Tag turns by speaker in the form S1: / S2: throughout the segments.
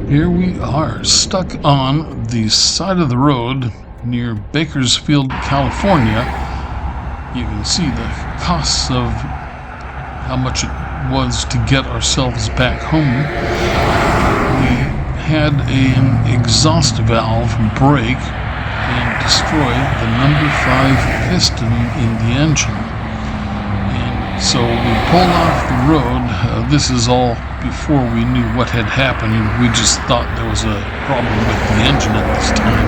S1: Here we are, stuck on the side of the road near Bakersfield, California. You can see the costs of how much it was to get ourselves back home. We had an exhaust valve break and destroy the number 5 piston in the engine. And so we pulled off the road. This is all before we knew what had happened. We just thought there was a problem with the engine at this time.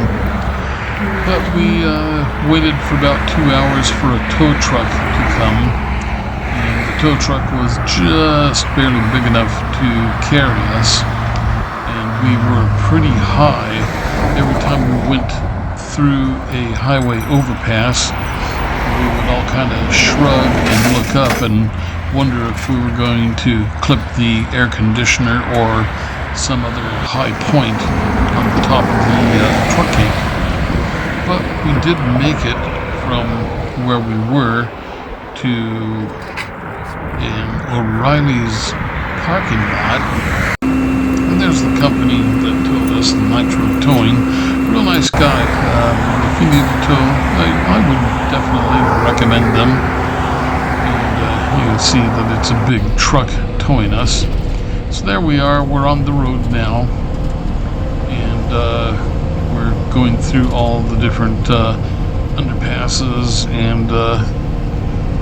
S1: But we waited for about 2 hours for a tow truck to come. And the tow truck was just barely big enough to carry us. And we were pretty high. Every time we went through a highway overpass, we would all kind of shrug and look up and wonder if we were going to clip the air conditioner or some other high point on the top of the truck cake. But we did make it from where we were to an O'Reilly's parking lot. And there's the company that towed us, Nitro Towing. Real nice guy. If you need a tow, I would definitely recommend them. You can see that it's a big truck towing us. So there we are, we're on the road now, and we're going through all the different underpasses, and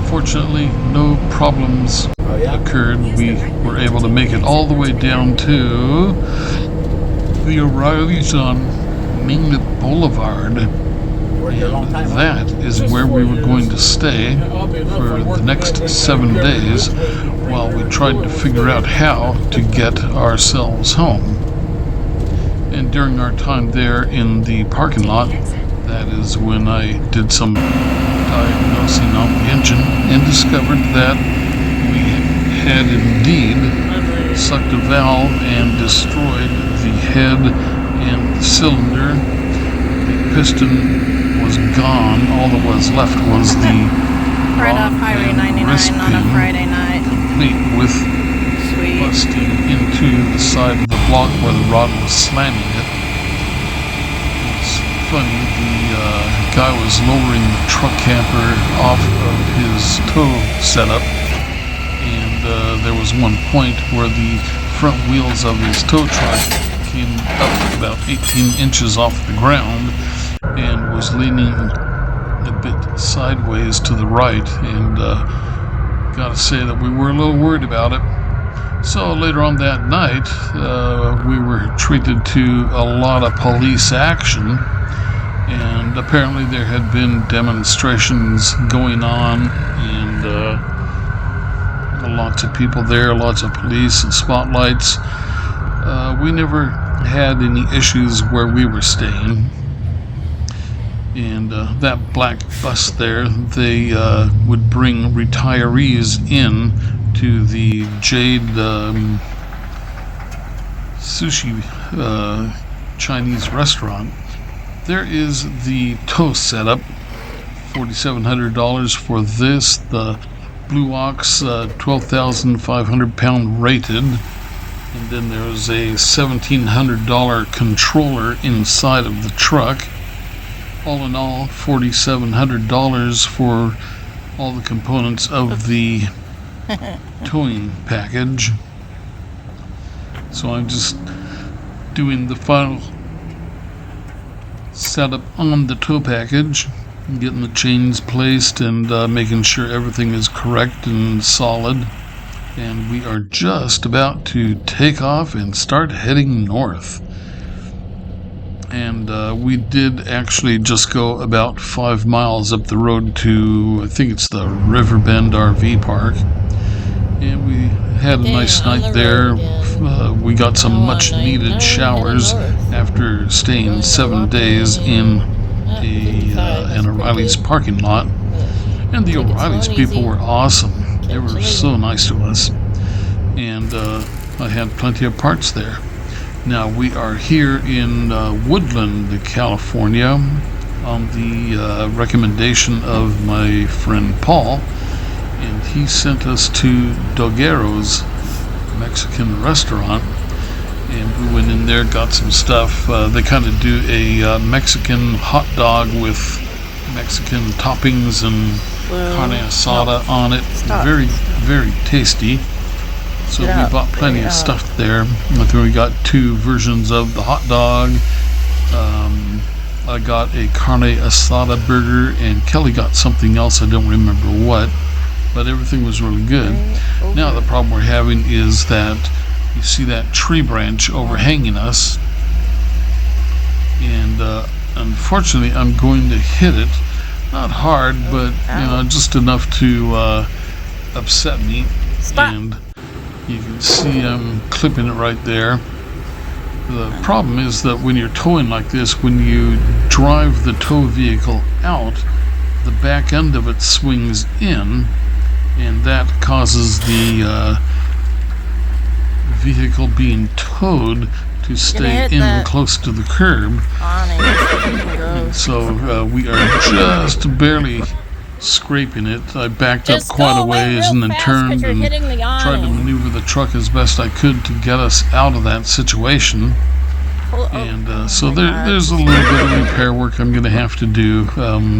S1: fortunately no problems occurred. We were able to make it all the way down to the O'Reilly's on Main Boulevard. And that is where we were going to stay for the next 7 days while we tried to figure out how to get ourselves home. And during our time there in the parking lot, that is when I did some diagnosing on the engine and discovered that we had indeed sucked a valve and destroyed the head and the cylinder. The piston was gone. All that was left was the
S2: right off Highway 99 on a Friday night.
S1: Complete with
S2: Sweet.
S1: busting into the side of the block where the rod was slamming it. It's funny, the guy was lowering the truck camper off of his tow setup, and there was one point where the front wheels of his tow truck came up about 18 inches off the ground and was leaning a bit sideways to the right, and gotta say that we were a little worried about it. So later on that night, we were treated to a lot of police action, and apparently there had been demonstrations going on, and lots of people there, lots of police and spotlights. We never had any issues where we were staying. And that black bus there, they would bring retirees in to the Jade sushi Chinese restaurant. There is the tow setup, $4,700 for this. The Blue Ox, 12,500 pound rated. And then there's a $1,700 controller inside of the truck. All in all, $4,700 for all the components of the towing package. So I'm just doing the final setup on the tow package, getting the chains placed and making sure everything is correct and solid. And we are just about to take off and start heading north. And we did actually just go about 5 miles up the road to, I think it's the Riverbend RV Park. And we had a nice night there. We got some much needed showers after staying 7 days in an O'Reilly's parking lot. And the O'Reilly's people were awesome. They were so nice to us. And I had plenty of parts there. Now we are here in Woodland, California, on the recommendation of my friend Paul, and he sent us to Doguero's Mexican restaurant, and we went in there, got some stuff. They kind of do a Mexican hot dog with Mexican toppings and carne asada on it. Very, very tasty. So we bought plenty of stuff there. I think we got 2 versions of the hot dog. I got a carne asada burger, and Kelly got something else, I don't remember what, but everything was really good. Now the problem we're having is that you see that tree branch overhanging us, and unfortunately I'm going to hit it. Not hard, but just enough to upset me. And you can see I'm clipping it right there. The problem is that when you're towing like this, when you drive the tow vehicle out, the back end of it swings in, and that causes the vehicle being towed to stay in close to the curb. And so we are just barely scraping it. I backed up quite a ways and then turned and tried to maneuver the truck as best I could to get us out of that situation. And so there's a little bit of repair work I'm going to have to do.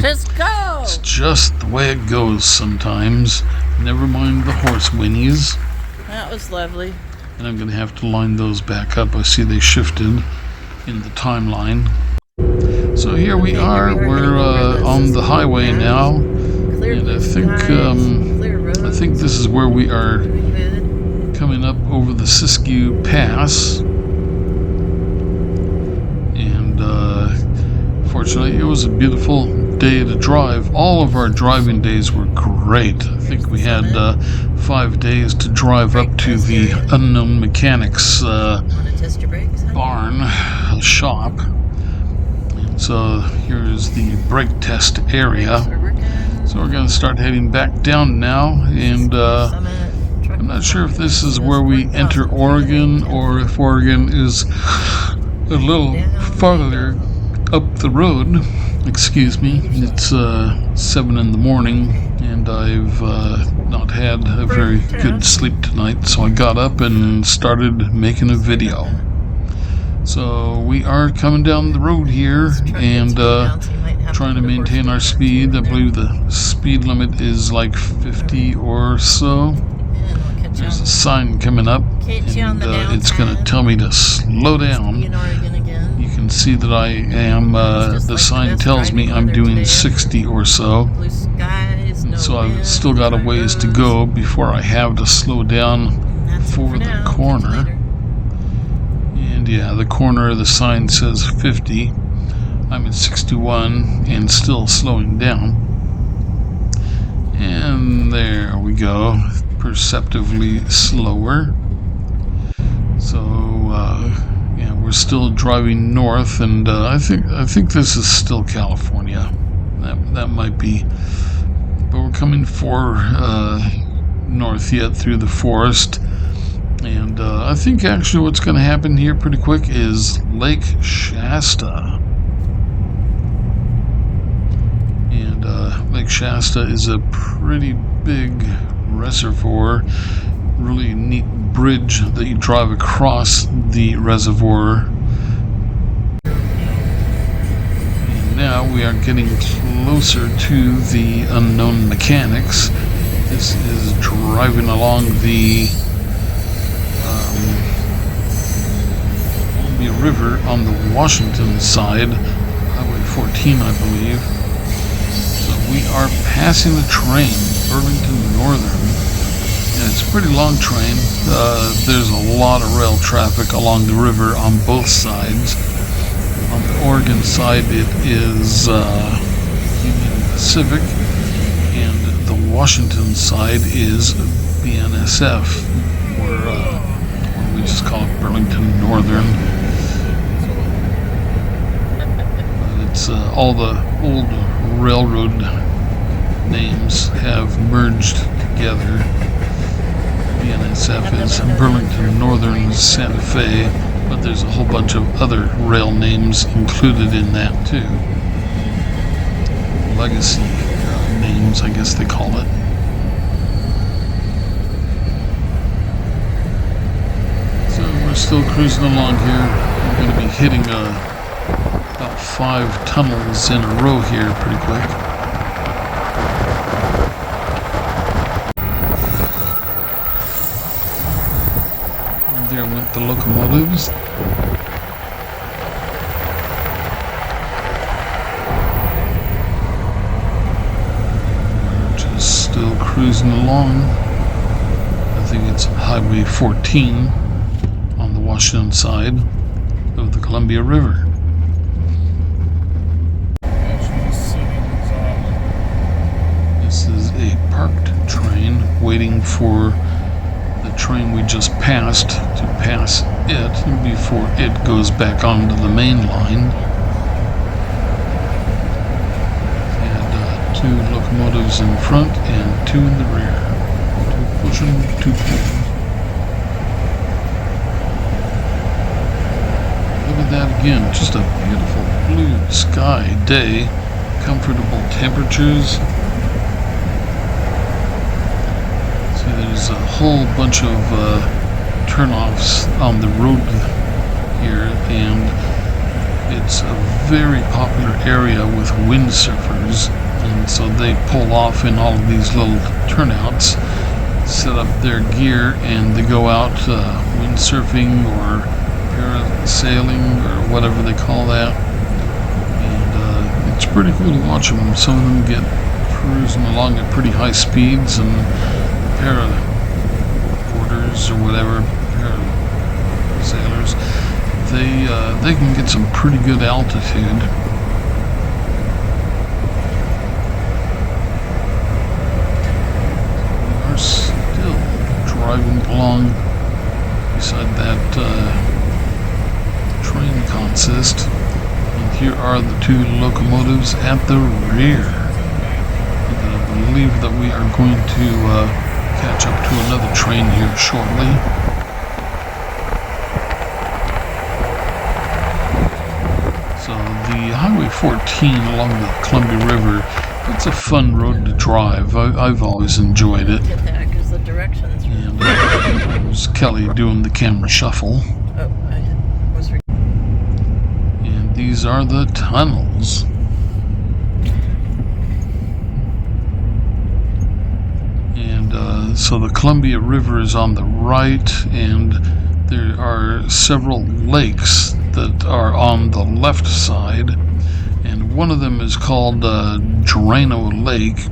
S2: Just go!
S1: It's just the way it goes sometimes. Never mind the horse whinnies.
S2: That was lovely.
S1: And I'm going to have to line those back up. I see they shifted in the timeline. So here we are. We're on the highway now, and I think this is where we are coming up over the Siskiyou Pass. And fortunately, it was a beautiful day to drive. All of our driving days were great. I think we had 5 days to drive up to the Unknown Mechanics barn shop. So here's the brake test area. So we're going to start heading back down now, and I'm not sure if this is where we enter Oregon or if Oregon is a little farther up the road. Excuse me. It's 7 in the morning, and I've not had a very good sleep tonight, so I got up and started making a video. So we are coming down the road here and trying to maintain our speed. I believe the speed limit is like 50 or so. There's a sign coming up, and it's going to tell me to slow down. You can see that I am, the sign tells me I'm doing 60 or so. So I've still got a ways to go before I have to slow down for the corner. And yeah, the corner of the sign says 50. I'm at 61 and still slowing down. And there we go, perceptively slower. So yeah, we're still driving north, and I think this is still California. That might be, but we're coming for north yet through the forest. And I think actually what's going to happen here pretty quick is Lake Shasta. And Lake Shasta is a pretty big reservoir. Really neat bridge that you drive across the reservoir. And now we are getting closer to the Unknown Mechanics. This is driving along the Columbia River on the Washington side, Highway 14, I believe. So we are passing the train, Burlington Northern, and it's a pretty long train. There's a lot of rail traffic along the river on both sides. On the Oregon side, it is Union Pacific, and the Washington side is BNSF, or we just call it Burlington Northern. It's all the old railroad names have merged together. BNSF is Burlington Northern Santa Fe, but there's a whole bunch of other rail names included in that too. Legacy names, I guess they call it. We're still cruising along here. We're going to be hitting about 5 tunnels in a row here pretty quick. And there went the locomotives. We're just still cruising along. I think it's Highway 14 on the Washington side of the Columbia River. This is a parked train waiting for the train we just passed to pass it before it goes back onto the main line. And 2 locomotives in front and 2 in the rear. 2 pushing, 2 pulling. Look at that again, just a beautiful blue sky day, comfortable temperatures. See, there's a whole bunch of turnoffs on the road here, and it's a very popular area with windsurfers, and so they pull off in all of these little turnouts, set up their gear, and they go out windsurfing or parasailing or whatever they call that. And it's pretty cool to watch them. Some of them get cruising along at pretty high speeds, and paraboarders or whatever, parasailers, they can get some pretty good altitude. We are still driving along beside that train consist, and here are the 2 locomotives at the rear. And I believe that we are going to catch up to another train here shortly. So the Highway 14 along the Columbia River, it's a fun road to drive. I've always enjoyed it.
S2: Get that because the directions.
S1: And there's Kelly doing the camera shuffle.
S2: Oh, I was.
S1: And these are the tunnels. And so the Columbia River is on the right, and there are several lakes that are on the left side, and one of them is called Drano Lake,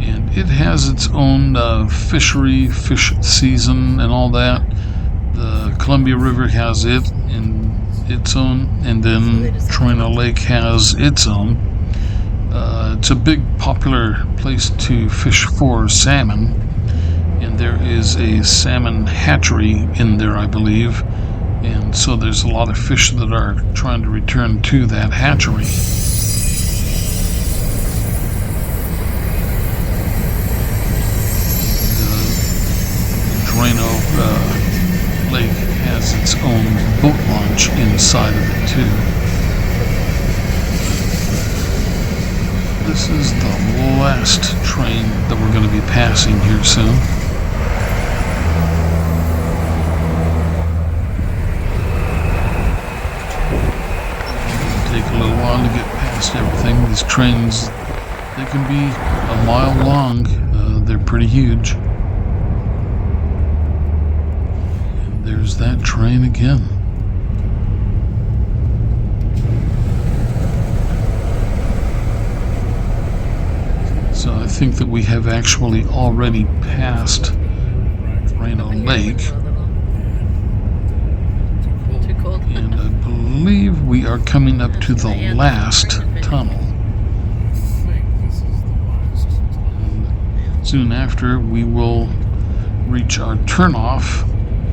S1: and it has its own fish season and all that. The Columbia River has it in its own, and then Drano Lake has its own. It's a big popular place to fish for salmon, and there is a salmon hatchery in there, I believe, and so there's a lot of fish that are trying to return to that hatchery. Drano Lake has its own boat launch inside of it too. This is the last train that we're going to be passing here soon. It'll take a little while to get past everything. These trains, they can be a mile long. They're pretty huge. And there's that train again. So I think that we have actually already passed Drano Lake.
S2: Too cold.
S1: And I believe we are coming up to the last tunnel. And soon after, we will reach our turnoff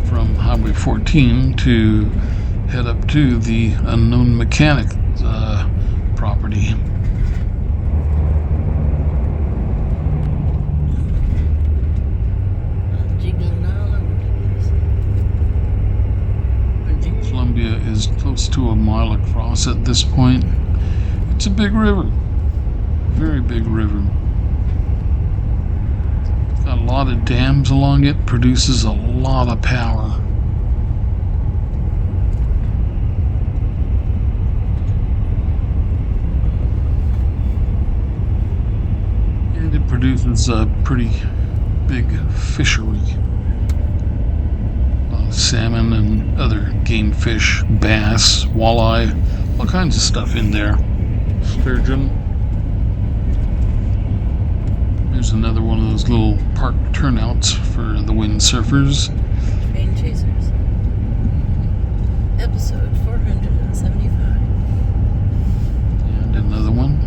S1: from Highway 14 to head up to the Unknown Mechanic property. Columbia is close to a mile across at this point. It's a big river, very big river. It's got a lot of dams along it, produces a lot of power. has a pretty big fishery. Salmon and other game fish, bass, walleye, all kinds of stuff in there. Sturgeon. There's another one of those little park turnouts for the windsurfers.
S2: Train Chasers. Episode 475.
S1: And another one.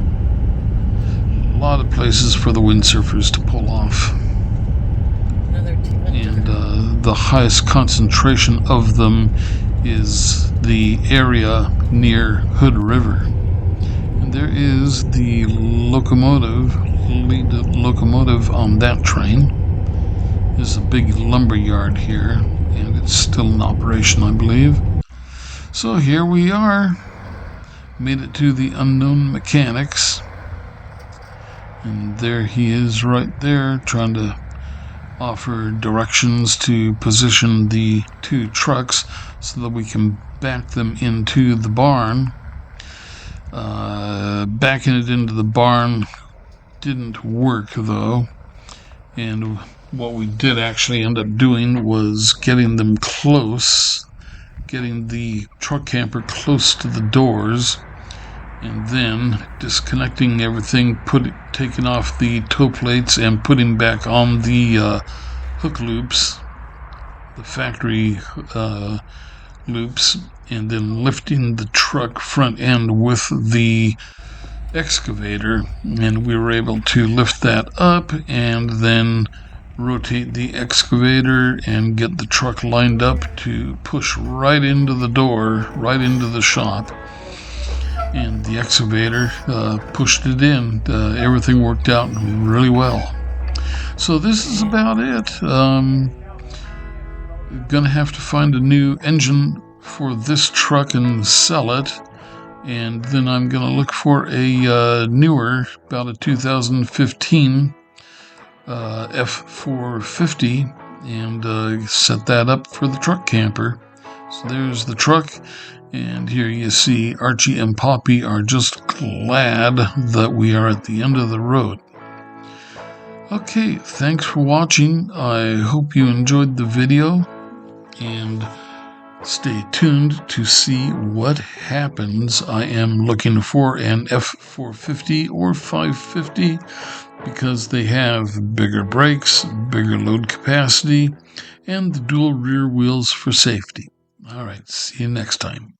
S1: A lot of places for the windsurfers to pull off.
S2: Another 200.
S1: And the highest concentration of them is the area near Hood River. And there is the lead locomotive on that train. There's a big lumber yard here, and it's still in operation, I believe. So here we are. Made it to the Unknown Mechanics. And there he is right there, trying to offer directions to position the two trucks so that we can back them into the barn. Backing it into the barn didn't work though, and what we did actually end up doing was getting them close, getting the truck camper close to the doors, and then disconnecting everything, taking off the toe plates and putting back on the hook loops, the factory loops, and then lifting the truck front end with the excavator, and we were able to lift that up and then rotate the excavator and get the truck lined up to push right into the door, right into the shop. And the excavator pushed it in. Everything worked out really well. So this is about it. Gonna have to find a new engine for this truck and sell it. And then I'm going to look for a newer, about a 2015 F450, and set that up for the truck camper. So there's the truck, and here you see Archie and Poppy are just glad that we are at the end of the road. Okay, thanks for watching. I hope you enjoyed the video, and stay tuned to see what happens. I am looking for an F450 or 550 because they have bigger brakes, bigger load capacity, and the dual rear wheels for safety. All right, see you next time.